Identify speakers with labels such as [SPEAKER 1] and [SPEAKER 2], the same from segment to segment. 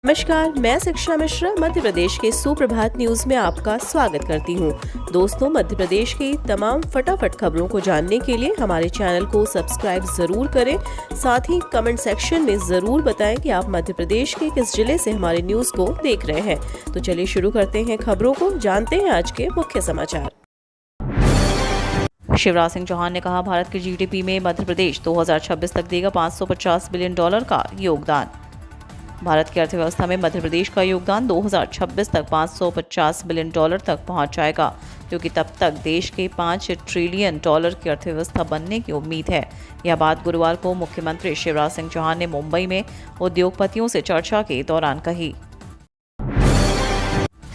[SPEAKER 1] नमस्कार, मैं शिक्षा मिश्रा मध्य प्रदेश के सुप्रभात न्यूज में आपका स्वागत करती हूँ। दोस्तों, मध्य प्रदेश की तमाम फटाफट खबरों को जानने के लिए हमारे चैनल को सब्सक्राइब जरूर करें। साथ ही कमेंट सेक्शन में जरूर बताएं कि आप मध्य प्रदेश के किस जिले से हमारे न्यूज को देख रहे हैं। तो चलिए शुरू करते हैं खबरों को, जानते हैं आज के मुख्य समाचार।
[SPEAKER 2] शिवराज सिंह चौहान ने कहा, भारत के जीडीपी में मध्य प्रदेश 2026 तक देगा $550 बिलियन का योगदान। भारत की अर्थव्यवस्था में मध्य प्रदेश का योगदान 2026 तक $550 बिलियन तक पहुंच जाएगा, क्योंकि तब तक देश के $5 ट्रिलियन की अर्थव्यवस्था बनने की उम्मीद है। यह बात गुरुवार को मुख्यमंत्री शिवराज सिंह चौहान ने मुंबई में उद्योगपतियों से चर्चा के दौरान कही।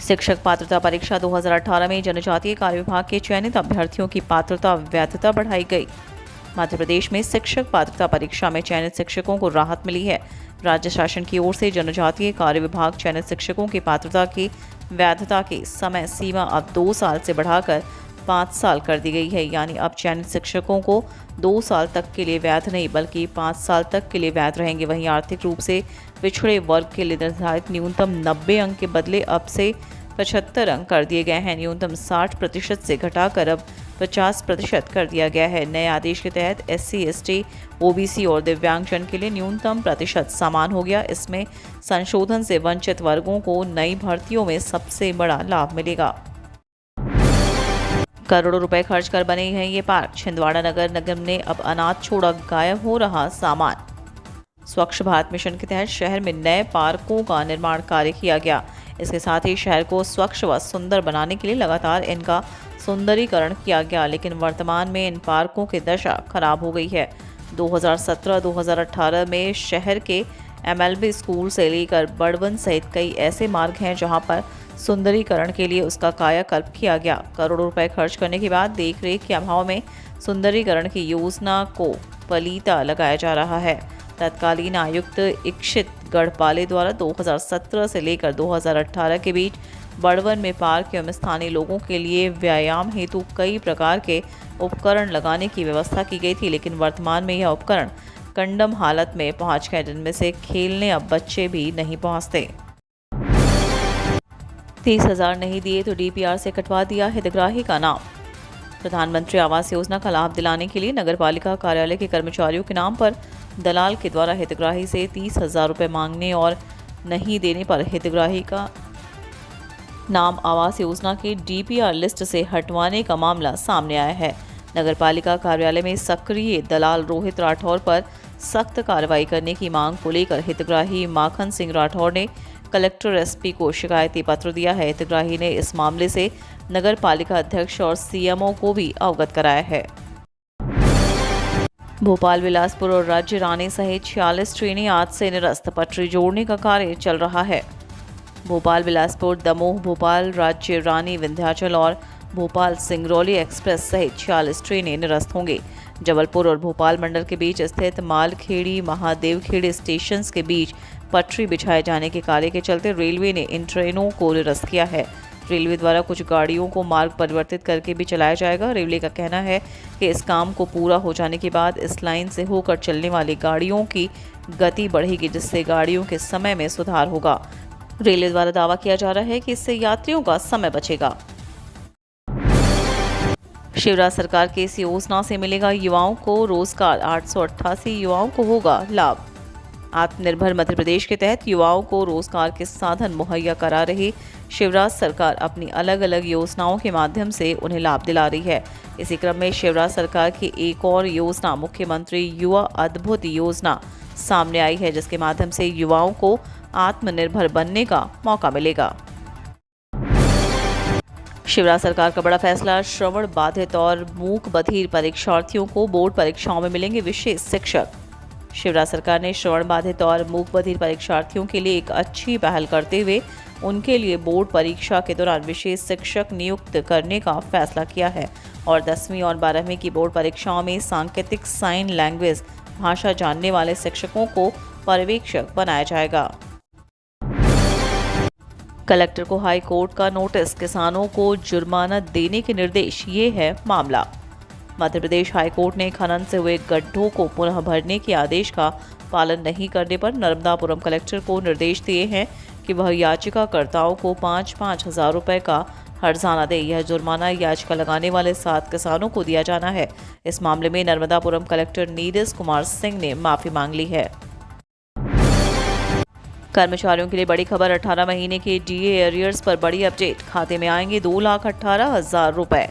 [SPEAKER 2] शिक्षक पात्रता परीक्षा 2018 में जनजातीय कार्य विभाग के चयनित अभ्यर्थियों की पात्रता वैधता बढ़ाई गई। मध्य प्रदेश में शिक्षक पात्रता परीक्षा में चयनित शिक्षकों को राहत मिली है। राज्य शासन की ओर से जनजातीय कार्य विभाग चयनित शिक्षकों की पात्रता की वैधता की समय सीमा अब 2 साल से बढ़ाकर 5 साल कर दी गई है। यानी अब चयनित शिक्षकों को 2 साल तक के लिए वैध नहीं बल्कि 5 साल तक के लिए वैध रहेंगे। वहीं आर्थिक रूप से पिछड़े वर्ग के लिए निर्धारित न्यूनतम 90 अंक के बदले अब से 75 अंक कर दिए गए हैं। न्यूनतम 60% से घटाकर अब 50% कर दिया गया है। नए आदेश के तहत SC, ST, OBC और दिव्यांगजन के लिए न्यूनतम प्रतिशत समान हो गया। इसमें संशोधन से वंचित वर्गों को नई भर्तियों में सबसे बड़ा लाभ मिलेगा। करोड़ों रुपए खर्च कर बने हैं ये पार्क। छिंदवाड़ा नगर निगम ने अब अनाथ छोड़ा गायब हो रहा सामान। स्वच्छ भारत मिशन के तहत शहर में नए पार्कों का निर्माण कार्य किया गया। इसके साथ ही शहर को स्वच्छ व सुंदर बनाने के लिए लगातार इनका सुंदरीकरण किया गया, लेकिन वर्तमान में इन पार्कों की दशा खराब हो गई है। 2017-2018 में शहर के MLB स्कूल से लेकर बड़वन सहित कई ऐसे मार्ग हैं जहां पर सुंदरीकरण के लिए उसका कायाकल्प किया गया। करोड़ों रुपए खर्च करने के बाद देखरेख के अभाव में सुंदरीकरण की योजना को पलीता लगाया जा रहा है। तत्कालीन आयुक्त इक्षित गढ़पाले द्वारा 2017 से लेकर 2018 के बीच बड़वन में पार्क एवं स्थानीय लोगों के लिए व्यायाम हेतु कई प्रकार के उपकरण लगाने की व्यवस्था की गई थी, लेकिन वर्तमान में यह उपकरण कंडम हालत में पहुंच गए, जिनमें से खेलने अब बच्चे भी नहीं पहुंचते। 30,000 नहीं दिए तो DPR से कटवा दिया हितग्राही का नाम। प्रधानमंत्री आवास योजना का लाभ दिलाने के लिए नगरपालिका कार्यालय के कर्मचारियों के नाम पर दलाल के द्वारा हितग्राही से 30,000 रुपये मांगने और नहीं देने पर हितग्राही का नाम आवास योजना के DPR लिस्ट से हटवाने का मामला सामने आया है। नगरपालिका कार्यालय में सक्रिय दलाल रोहित राठौर पर सख्त कार्रवाई करने की मांग को लेकर हितग्राही माखन सिंह राठौर ने कलेक्टर SP को शिकायती पत्र दिया है। हितग्राही ने इस मामले से नगरपालिका अध्यक्ष और CMO को भी अवगत कराया है। भोपाल, बिलासपुर और राज्य रानी सहित 46 ट्रेनें आज से निरस्त। पटरी जोड़ने का कार्य चल रहा है। भोपाल, बिलासपुर, दमोह, भोपाल, राज्य रानी, विंध्याचल और भोपाल सिंगरौली एक्सप्रेस सहित 46 ट्रेनें निरस्त होंगी। जबलपुर और भोपाल मंडल के बीच स्थित मालखेड़ी, महादेवखेड़ी स्टेशन के बीच पटरी बिछाए जाने के कार्य के चलते रेलवे ने इन ट्रेनों को निरस्त किया है। रेलवे द्वारा कुछ गाड़ियों को मार्ग परिवर्तित करके भी चलाया जाएगा। रेलवे का कहना है कि इस काम को पूरा हो जाने के बाद इस लाइन से होकर चलने वाली गाड़ियों की गति बढ़ेगी, जिससे गाड़ियों के समय में सुधार होगा। रेलवे द्वारा दावा किया जा रहा है कि इससे यात्रियों का समय बचेगा। शिवराज सरकार की इस योजना से मिलेगा युवाओं को रोजगार। 888 युवाओं को होगा लाभ। आत्मनिर्भर मध्य प्रदेश के तहत युवाओं को रोजगार के साधन मुहैया करा रही शिवराज सरकार अपनी अलग अलग योजनाओं के माध्यम से उन्हें लाभ दिला रही है। इसी क्रम में शिवराज सरकार की एक और योजना मुख्यमंत्री युवा अद्भुत योजना सामने आई है, जिसके माध्यम से युवाओं को आत्मनिर्भर बनने का मौका मिलेगा। शिवराज सरकार का बड़ा फैसला, श्रवण बाधित और मूक बधिर परीक्षार्थियों को बोर्ड परीक्षाओं में मिलेंगे विशेष शिक्षक। शिवराज सरकार ने श्रवण बाधित और मूक बधिर परीक्षार्थियों के लिए एक अच्छी पहल करते हुए उनके लिए बोर्ड परीक्षा के दौरान विशेष शिक्षक नियुक्त करने का फैसला किया है और 10वीं और 12वीं की बोर्ड परीक्षाओं में सांकेतिक साइन लैंग्वेज भाषा जानने वाले शिक्षकों को पर्यवेक्षक बनाया जाएगा। कलेक्टर को हाई कोर्ट का नोटिस, किसानों को जुर्माना देने के निर्देश। ये है मामला। मध्य प्रदेश हाई कोर्ट ने खनन से हुए गड्ढों को पुनः भरने के आदेश का पालन नहीं करने पर नर्मदापुरम कलेक्टर को निर्देश दिए हैं कि वह याचिकाकर्ताओं को 5-5 हज़ार रुपये का हर्जाना दे। यह जुर्माना याचिका लगाने वाले 7 किसानों को दिया जाना है। इस मामले में नर्मदापुरम कलेक्टर नीरज कुमार सिंह ने माफी मांग ली है। कर्मचारियों के लिए बड़ी खबर, 18 महीने के डीए एरियर्स पर बड़ी अपडेट, खाते में आएंगे 2,18,000 रुपए।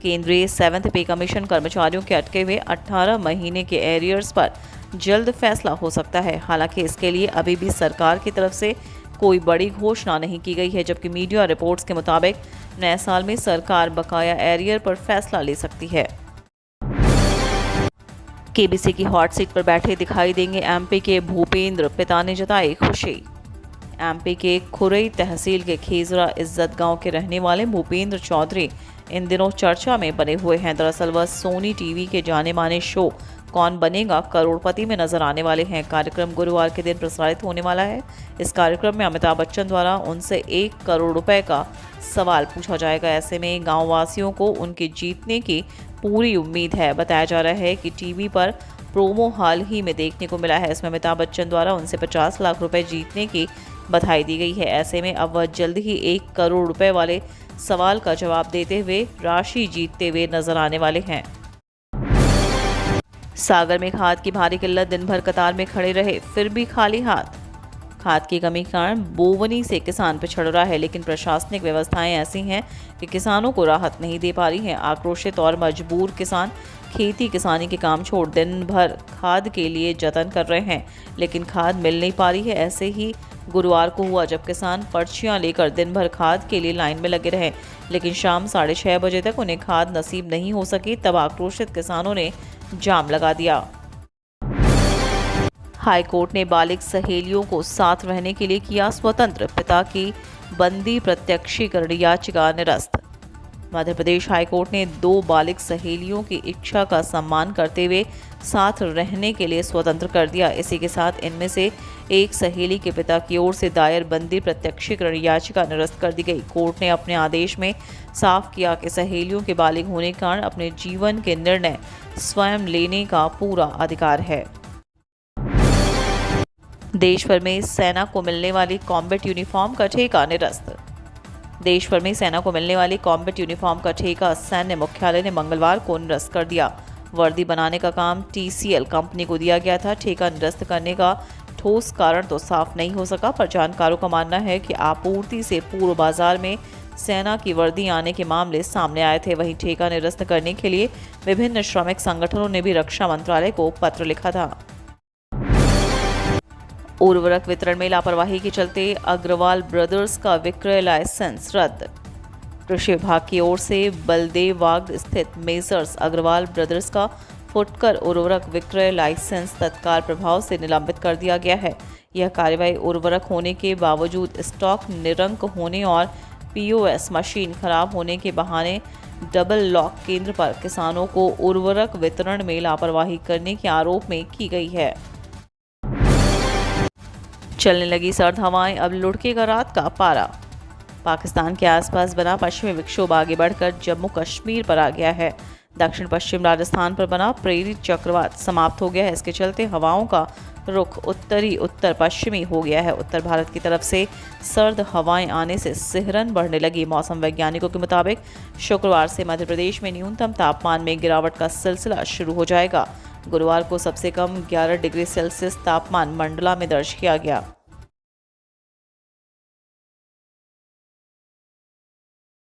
[SPEAKER 2] केंद्रीय 7th पे कमीशन कर्मचारियों के अटके हुए 18 महीने के एरियर्स पर जल्द फैसला हो सकता है। हालांकि इसके लिए अभी भी सरकार की तरफ से कोई बड़ी घोषणा नहीं की गई है, जबकि मीडिया रिपोर्ट्स के मुताबिक नए साल में सरकार बकाया एरियर पर फैसला ले सकती है। केबीसी की हॉट सीट पर बैठे दिखाई देंगे एमपी के भूपेंद्र, पिता ने जताई खुशी। एमपी के खुरई तहसील के खेजरा इज्जत गांव के रहने वाले भूपेंद्र चौधरी इन दिनों चर्चा में बने हुए हैं। दरअसल वह सोनी टीवी के जाने माने शो कौन बनेगा करोड़पति में नजर आने वाले हैं। कार्यक्रम गुरुवार के दिन प्रसारित होने वाला है। इस कार्यक्रम में अमिताभ बच्चन द्वारा उनसे 1 करोड़ रुपए का सवाल पूछा जाएगा। ऐसे में गाँव वासियों को उनके जीतने की पूरी उम्मीद है। बताया जा रहा है कि टीवी पर प्रोमो हाल ही में देखने को मिला है। इसमें अमिताभ बच्चन द्वारा उनसे 50 लाख रुपए जीतने की बधाई दी गई है। ऐसे में अब वह जल्द ही 1 करोड़ रुपए वाले सवाल का जवाब देते हुए राशि जीतते हुए नजर आने वाले हैं। सागर में खाद की भारी किल्लत, दिन भर कतार में खड़े रहे फिर भी खाली हाथ। खाद की कमी के कारण बोवनी से किसान पिछड़ रहा है, लेकिन प्रशासनिक व्यवस्थाएं ऐसी हैं कि किसानों को राहत नहीं दे पा रही हैं। आक्रोशित और मजबूर किसान खेती किसानी के काम छोड़ दिन भर खाद के लिए जतन कर रहे हैं, लेकिन खाद मिल नहीं पा रही है। ऐसे ही गुरुवार को हुआ जब किसान पर्चियां लेकर दिन भर खाद के लिए लाइन में लगे रहे, लेकिन शाम 6:30 बजे तक उन्हें खाद नसीब नहीं हो सकी। तब आक्रोशित किसानों ने जाम लगा दिया। हाई कोर्ट ने बालिग सहेलियों को साथ रहने के लिए किया स्वतंत्र, पिता की बंदी प्रत्यक्षीकरण याचिका निरस्त। मध्य प्रदेश हाई कोर्ट ने 2 बालिग सहेलियों की इच्छा का सम्मान करते हुए साथ रहने के लिए स्वतंत्र कर दिया। इसी के साथ इनमें से एक सहेली के पिता की ओर से दायर बंदी प्रत्यक्षीकरण याचिका निरस्त कर दी गई। कोर्ट ने अपने आदेश में साफ किया कि सहेलियों के बालिग होने के कारण अपने जीवन के निर्णय स्वयं लेने का पूरा अधिकार है। देश भर में सेना को मिलने वाली कॉम्बैट यूनिफॉर्म का ठेका निरस्त। देश भर में सेना को मिलने वाली कॉम्बैट यूनिफॉर्म का ठेका सैन्य मुख्यालय ने मंगलवार को निरस्त कर दिया। वर्दी बनाने का काम TCL कंपनी को दिया गया था। ठेका निरस्त करने का ठोस कारण तो साफ नहीं हो सका, पर जानकारों का मानना है कि आपूर्ति से पूर्व बाजार में सेना की वर्दी आने के मामले सामने आए थे। वहीं ठेका निरस्त करने के लिए विभिन्न श्रमिक संगठनों ने भी रक्षा मंत्रालय को पत्र लिखा था। उर्वरक वितरण में लापरवाही के चलते अग्रवाल ब्रदर्स का विक्रय लाइसेंस रद्द। कृषि विभाग की ओर से बलदेवबाग स्थित मेसर्स अग्रवाल ब्रदर्स का फुटकर उर्वरक विक्रय लाइसेंस तत्काल प्रभाव से निलंबित कर दिया गया है। यह कार्रवाई उर्वरक होने के बावजूद स्टॉक निरंक होने और POS मशीन खराब होने के बहाने डबल लॉक केंद्र पर किसानों को उर्वरक वितरण में लापरवाही करने के आरोप में की गई है। चलने लगी सर्द हवाएं, अब लुढ़केगा रात का पारा। पाकिस्तान के आसपास बना पश्चिमी विक्षोभ आगे बढ़कर जम्मू कश्मीर पर आ गया है। दक्षिण पश्चिम राजस्थान पर बना प्रेरित चक्रवात समाप्त हो गया है। इसके चलते हवाओं का रुख उत्तरी उत्तर पश्चिमी हो गया है। उत्तर भारत की तरफ से सर्द हवाएं आने से सिहरन बढ़ने लगी। मौसम वैज्ञानिकों के मुताबिक शुक्रवार से मध्य प्रदेश में न्यूनतम तापमान में गिरावट का सिलसिला शुरू हो जाएगा। गुरुवार को सबसे कम 11 डिग्री सेल्सियस तापमान मंडला में दर्ज किया गया।